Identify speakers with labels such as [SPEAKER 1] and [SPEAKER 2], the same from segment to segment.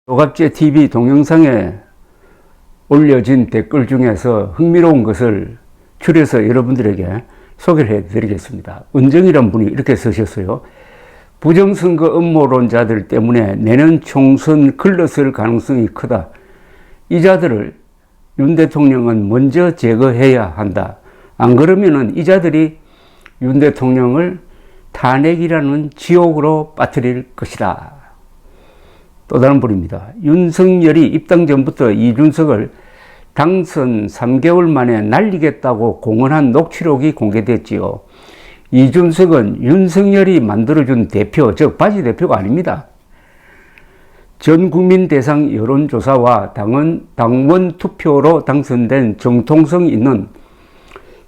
[SPEAKER 1] 조갑제 TV 동영상에 올려진 댓글 중에서 흥미로운 것을 추려서 여러분들에게 소개를 해드리겠습니다. 은정이란 분이 이렇게 쓰셨어요. 부정선거 음모론자들 때문에 내년 총선 글러설 가능성이 크다. 이 자들을 윤 대통령은 먼저 제거해야 한다. 안 그러면은 이 자들이 윤 대통령을 탄핵이라는 지옥으로 빠뜨릴 것이다. 또 다른 분입니다. 윤석열이 입당 전부터 이준석을 당선 3개월 만에 날리겠다고 공언한 녹취록이 공개됐지요. 이준석은 윤석열이 만들어준 대표, 즉 바지 대표가 아닙니다. 전 국민 대상 여론조사와 당원 투표로 당선된 정통성 있는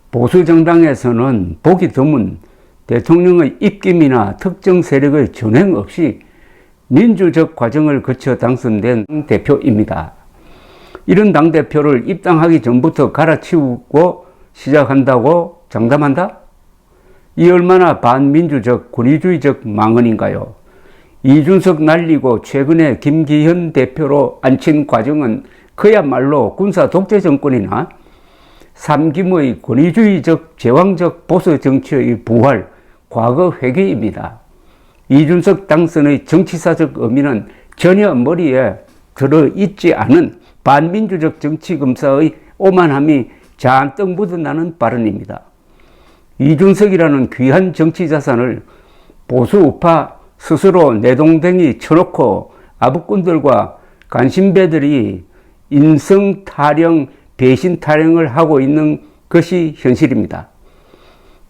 [SPEAKER 1] 보수 정당에서는 보기 드문 대통령의 입김이나 특정 세력의 전횡 없이 민주적 과정을 거쳐 당선된 대표입니다. 이런 당대표를 입당하기 전부터 갈아치우고 시작한다고 장담한다? 이 얼마나 반민주적 권위주의적 망언인가요? 이준석 날리고 최근에 김기현 대표로 앉힌 과정은 그야말로 군사 독재 정권이나 삼김의 권위주의적 제왕적 보수 정치의 부활, 과거 회귀입니다. 이준석 당선의 정치사적 의미는 전혀 머리에 들어있지 않은 반민주적 정치검사의 오만함이 잔뜩 묻어나는 발언입니다. 이준석이라는 귀한 정치자산을 보수 우파 스스로 내동댕이 쳐놓고 아부꾼들과 간신배들이 인성 타령, 배신 타령을 하고 있는 것이 현실입니다.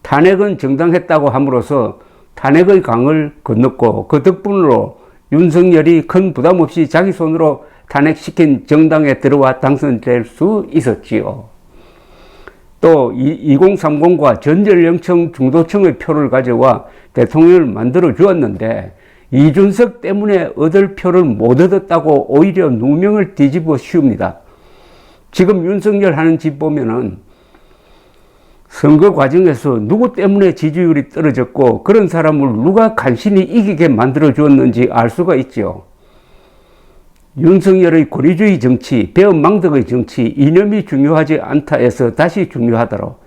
[SPEAKER 1] 탄핵은 정당했다고 함으로써 탄핵의 강을 건넜고 그 덕분으로 윤석열이 큰 부담 없이 자기 손으로 탄핵시킨 정당에 들어와 당선될 수 있었지요. 또 2030과 전전령청 중도층의 표를 가져와 대통령을 만들어 주었는데 이준석 때문에 얻을 표를 못 얻었다고 오히려 누명을 뒤집어 씌웁니다. 지금 윤석열 하는 짓 보면은 선거 과정에서 누구 때문에 지지율이 떨어졌고 그런 사람을 누가 간신히 이기게 만들어 주었는지 알 수가 있죠. 윤석열의 권위주의 정치, 배은망덕의 정치, 이념이 중요하지 않다 해서 다시 중요하다로,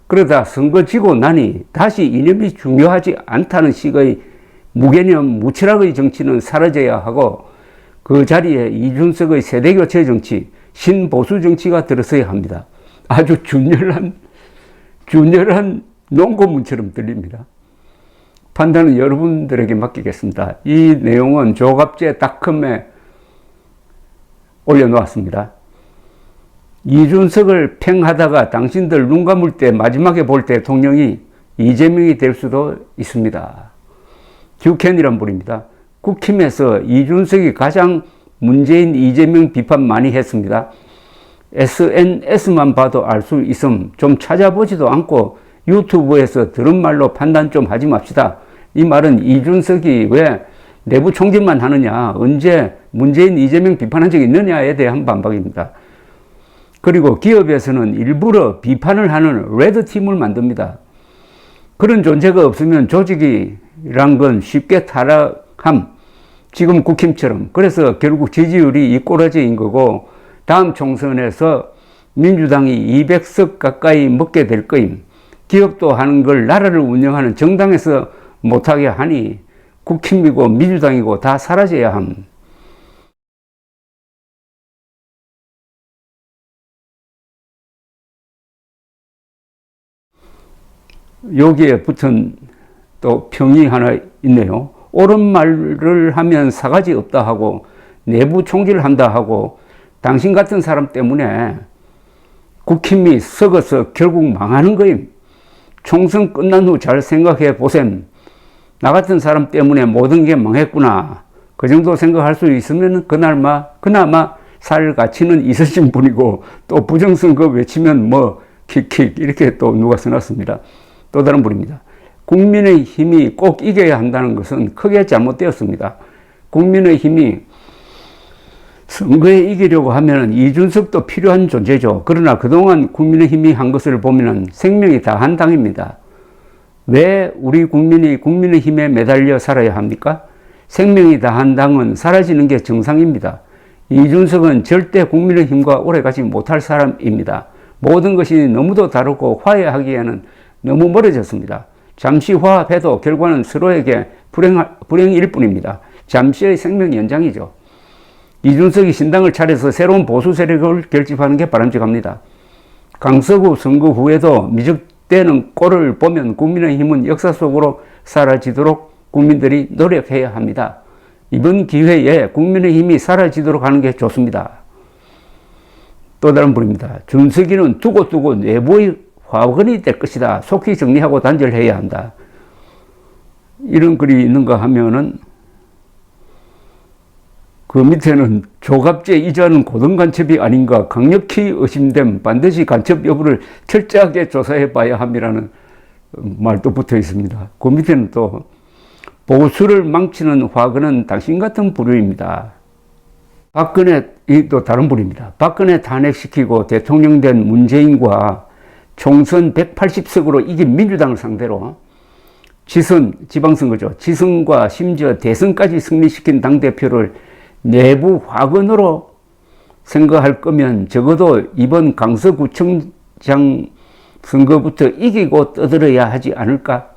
[SPEAKER 1] 그러다 선거 지고 나니 다시 이념이 중요하지 않다는 식의 무개념, 무철학의 정치는 사라져야 하고 그 자리에 이준석의 세대교체 정치, 신보수 정치가 들어서야 합니다. 아주 준열한 농고문처럼 들립니다. 판단은 여러분들에게 맡기겠습니다. 이 내용은 조갑제닷컴에 올려놓았습니다. 이준석을 팽하다가 당신들 눈 감을 때 마지막에 볼 대통령이 이재명이 될 수도 있습니다. 듀켄이란 분입니다. 국힘에서 이준석이 가장 문재인 이재명 비판 많이 했습니다. SNS만 봐도 알 수 있음. 좀 찾아보지도 않고 유튜브에서 들은 말로 판단 좀 하지 맙시다. 이 말은 이준석이 왜 내부 총질만 하느냐, 언제 문재인 이재명 비판한 적이 있느냐에 대한 반박입니다. 그리고 기업에서는 일부러 비판을 하는 레드팀을 만듭니다. 그런 존재가 없으면 조직이란 건 쉽게 타락함. 지금 국힘처럼. 그래서 결국 지지율이 이 꼬라지인 거고 다음 총선에서 민주당이 200석 가까이 먹게 될 거임. 기업도 하는 걸 나라를 운영하는 정당에서 못하게 하니 국힘이고 민주당이고 다 사라져야 함. 여기에 붙은 또 평이 하나 있네요. 옳은 말을 하면 사가지 없다 하고 내부 총질한다 하고 당신 같은 사람 때문에 국힘이 썩어서 결국 망하는 거임. 총선 끝난 후 잘 생각해 보셈. 나 같은 사람 때문에 모든 게 망했구나. 그 정도 생각할 수 있으면 그나마 살 가치는 있으신 분이고 또 부정선거 외치면 킥킥 이렇게 또 누가 써놨습니다. 또 다른 분입니다. 국민의힘이 꼭 이겨야 한다는 것은 크게 잘못되었습니다. 국민의힘이 선거에 이기려고 하면 이준석도 필요한 존재죠. 그러나 그동안 국민의힘이 한 것을 보면 생명이 다한 당입니다. 왜 우리 국민이 국민의힘에 매달려 살아야 합니까? 생명이 다한 당은 사라지는 게 정상입니다. 이준석은 절대 국민의힘과 오래가지 못할 사람입니다. 모든 것이 너무도 다르고 화해하기에는 너무 멀어졌습니다. 잠시 화합해도 결과는 서로에게 불행일 뿐입니다. 잠시의 생명 연장이죠. 이준석이 신당을 차려서 새로운 보수 세력을 결집하는 게 바람직합니다. 강서구 선거 후에도 미적되는 꼴을 보면 국민의힘은 역사 속으로 사라지도록 국민들이 노력해야 합니다. 이번 기회에 국민의힘이 사라지도록 하는 게 좋습니다. 또 다른 분입니다. 준석이는 두고두고 내부의 화근이 될 것이다. 속히 정리하고 단절해야 한다. 이런 글이 있는가 하면은 그 밑에는 조갑제 이자는 고등간첩이 아닌가 강력히 의심됨 반드시 간첩 여부를 철저하게 조사해 봐야 함이라는 말도 붙어 있습니다. 그 밑에는 또 보수를 망치는 화근은 당신 같은 부류입니다. 박근혜, 또 다른 부류입니다. 박근혜 탄핵시키고 대통령 된 문재인과 총선 180석으로 이긴 민주당을 상대로 지방선거죠. 지선과 심지어 대선까지 승리시킨 당대표를 내부 화근으로 선거할 거면 적어도 이번 강서구청장 선거부터 이기고 떠들어야 하지 않을까?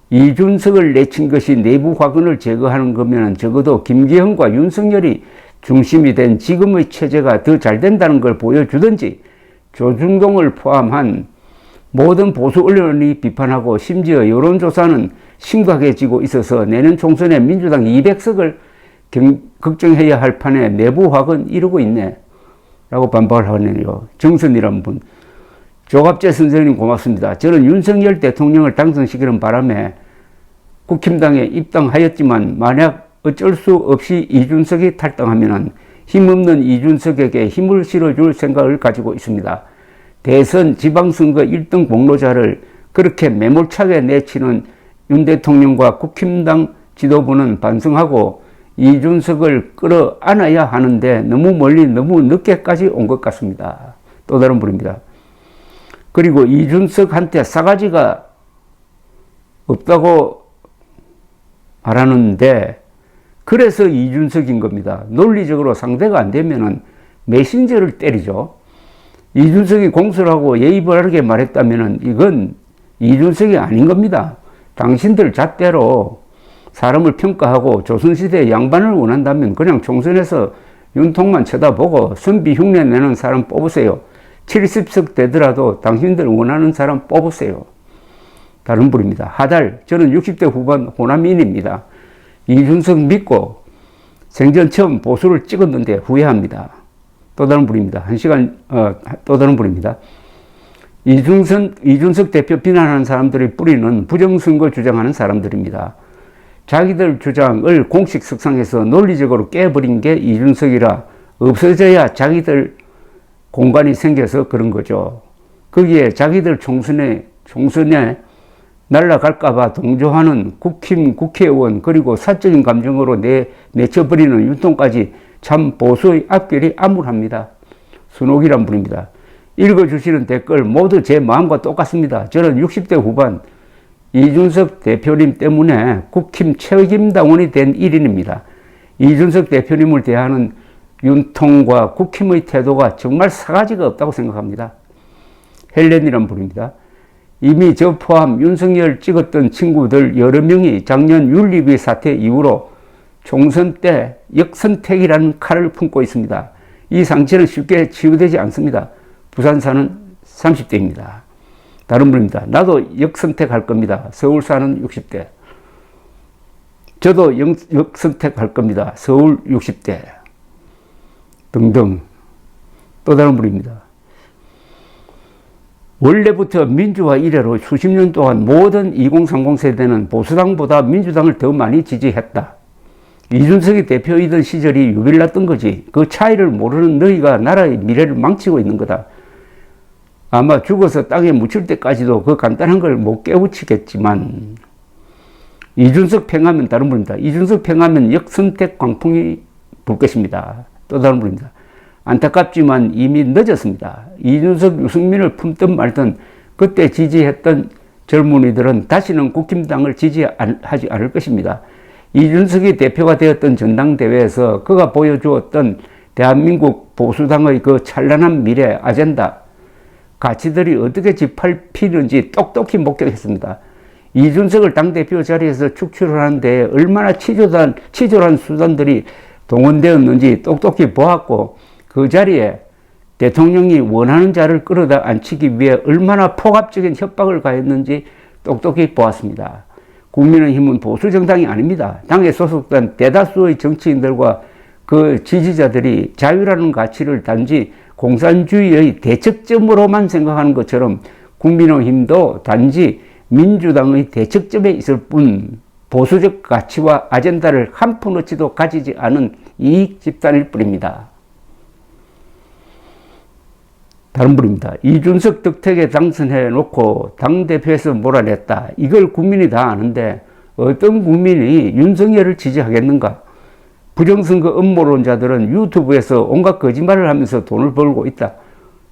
[SPEAKER 1] 이준석을 내친 것이 내부 화근을 제거하는 거면 적어도 김기현과 윤석열이 중심이 된 지금의 체제가 더 잘 된다는 걸 보여주든지 조중동을 포함한 모든 보수 언론이 비판하고 심지어 여론조사는 심각해지고 있어서 내년 총선에 민주당 200석을 걱정해야 할 판에 내부 화근 이루고 있네 라고 반박을 하네요. 정선이라는 분. 조갑재 선생님 고맙습니다. 저는 윤석열 대통령을 당선시키는 바람에 국힘당에 입당하였지만 만약 어쩔 수 없이 이준석이 탈당하면 힘없는 이준석에게 힘을 실어줄 생각을 가지고 있습니다. 대선 지방선거 1등 공로자를 그렇게 매몰차게 내치는 윤 대통령과 국힘당 지도부는 반성하고 이준석을 끌어안아야 하는데 너무 멀리 너무 늦게까지 온 것 같습니다. 또 다른 분입니다. 그리고 이준석한테 싸가지가 없다고 말하는데 그래서 이준석인 겁니다. 논리적으로 상대가 안 되면은 메신저를 때리죠. 이준석이 공설하고 예의 바르게 말했다면은 이건 이준석이 아닌 겁니다. 당신들 잣대로 사람을 평가하고 조선시대 양반을 원한다면 그냥 총선에서 윤통만 쳐다보고 선비 흉내 내는 사람 뽑으세요. 70석 되더라도 당신들 원하는 사람 뽑으세요. 다른 분입니다. 하달, 저는 60대 후반 호남인입니다. 이준석 믿고 생전 처음 보수를 찍었는데 후회합니다. 또 다른 분입니다. 또 다른 분입니다. 이준석 대표 비난하는 사람들의 뿌리는 부정선거 주장하는 사람들입니다. 자기들 주장을 공식 석상에서 논리적으로 깨버린 게 이준석이라 없어져야 자기들 공간이 생겨서 그런 거죠. 거기에 자기들 총선에 날아갈까봐 동조하는 국회의원 그리고 사적인 감정으로 내쳐버리는 윤통까지 참 보수의 앞길이 암울합니다. 순옥이란 분입니다. 읽어주시는 댓글 모두 제 마음과 똑같습니다. 저는 60대 후반 이준석 대표님 때문에 국힘 책임당원이 된 1인입니다. 이준석 대표님을 대하는 윤통과 국힘의 태도가 정말 사가지가 없다고 생각합니다. 헬렌이란 분입니다. 이미 저 포함 윤석열 찍었던 친구들 여러 명이 작년 윤리위 사태 이후로 총선 때 역선택이라는 칼을 품고 있습니다. 이 상처는 쉽게 치유되지 않습니다. 부산 사는 30대입니다. 다른 분입니다. 나도 역선택할 겁니다. 서울 사는 60대. 저도 역선택할 겁니다. 서울 60대. 등등. 또 다른 분입니다. 원래부터 민주화 이래로 수십 년 동안 모든 2030 세대는 보수당보다 민주당을 더 많이 지지했다. 이준석이 대표이던 시절이 유빌났던 거지. 그 차이를 모르는 너희가 나라의 미래를 망치고 있는 거다. 아마 죽어서 땅에 묻힐 때까지도 그 간단한 걸 못 깨우치겠지만 이준석 팽하면 다른 분입니다. 이준석 팽하면 역선택 광풍이 불 것입니다. 또 다른 분입니다. 안타깝지만 이미 늦었습니다. 이준석, 유승민을 품든 말든 그때 지지했던 젊은이들은 다시는 국힘당을 지지하지 않을 것입니다. 이준석이 대표가 되었던 전당대회에서 그가 보여주었던 대한민국 보수당의 그 찬란한 미래 아젠다, 가치들이 어떻게 짓밟히는지 똑똑히 목격했습니다. 이준석을 당대표 자리에서 축출을 하는데 얼마나 치졸한 수단들이 동원되었는지 똑똑히 보았고, 그 자리에 대통령이 원하는 자를 끌어다 앉히기 위해 얼마나 폭압적인 협박을 가했는지 똑똑히 보았습니다. 국민의힘은 보수정당이 아닙니다. 당에 소속된 대다수의 정치인들과 그 지지자들이 자유라는 가치를 단지 공산주의의 대척점으로만 생각하는 것처럼 국민의힘도 단지 민주당의 대척점에 있을 뿐 보수적 가치와 아젠다를 한 푼 어치도 가지지 않은 이익 집단일 뿐입니다. 다른 분입니다. 이준석 덕택에 당선해 놓고 당대표에서 몰아냈다. 이걸 국민이 다 아는데 어떤 국민이 윤석열을 지지하겠는가? 부정선거 음모론자들은 유튜브에서 온갖 거짓말을 하면서 돈을 벌고 있다.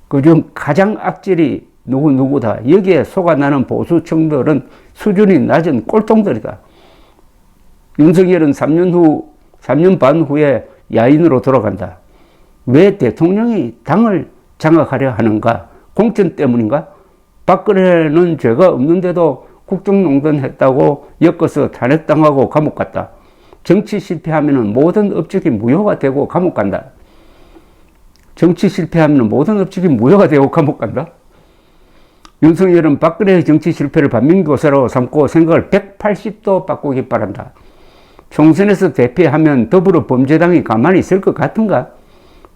[SPEAKER 1] 그중 가장 악질이 누구다. 여기에 속아 나는 보수 청들은 수준이 낮은 꼴통들이다. 윤석열은 3년 반 후에 야인으로 돌아간다. 왜 대통령이 당을 장악하려 하는가? 공천 때문인가? 박근혜는 죄가 없는데도 국정농단 했다고 엮어서 탄핵당하고 감옥 갔다. 정치 실패하면 모든 업적이 무효가 되고 감옥 간다. 정치 실패하면 모든 업적이 무효가 되고 감옥 간다. 윤석열은 박근혜의 정치 실패를 반민교사로 삼고 생각을 180도 바꾸기 바란다. 총선에서 대패하면 더불어범죄당이 가만히 있을 것 같은가?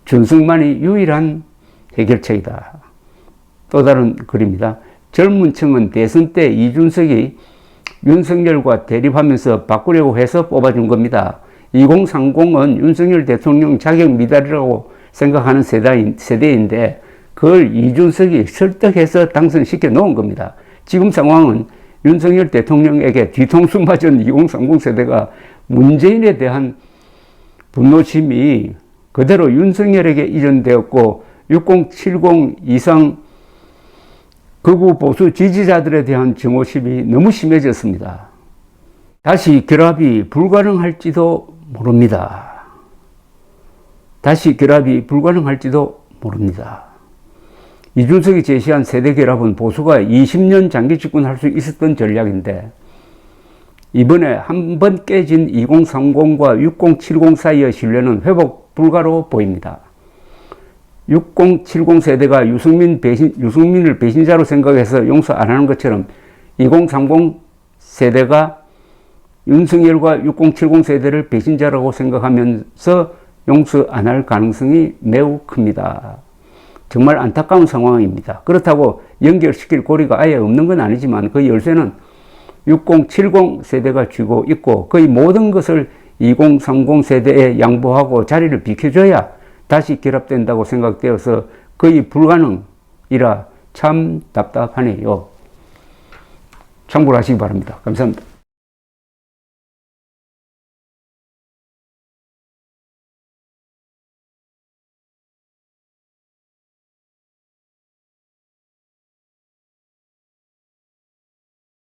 [SPEAKER 1] 준승만이 유일한 해결책이다. 또 다른 글입니다. 젊은 층은 대선 때 이준석이 윤석열과 대립하면서 바꾸려고 해서 뽑아준 겁니다. 2030은 윤석열 대통령 자격 미달이라고 생각하는 세대인데 그걸 이준석이 설득해서 당선시켜 놓은 겁니다. 지금 상황은 윤석열 대통령에게 뒤통수 맞은 2030 세대가 문재인에 대한 분노심이 그대로 윤석열에게 이전되었고 6070 이상 극우 보수 지지자들에 대한 증오심이 너무 심해졌습니다. 다시 결합이 불가능할지도 모릅니다. 다시 결합이 불가능할지도 모릅니다. 이준석이 제시한 세대 결합은 보수가 20년 장기 집권할 수 있었던 전략인데 이번에 한 번 깨진 2030과 6070 사이의 신뢰는 회복 불가로 보입니다. 6070 세대가 유승민을 배신자로 생각해서 용서 안 하는 것처럼 2030 세대가 윤석열과 6070 세대를 배신자라고 생각하면서 용서 안 할 가능성이 매우 큽니다. 정말 안타까운 상황입니다. 그렇다고 연결시킬 고리가 아예 없는 건 아니지만 그 열쇠는 6070 세대가 쥐고 있고 거의 모든 것을 2030 세대에 양보하고 자리를 비켜줘야 다시 결합된다고 생각되어서 거의 불가능이라 참 답답하네요. 참고를 하시기 바랍니다. 감사합니다.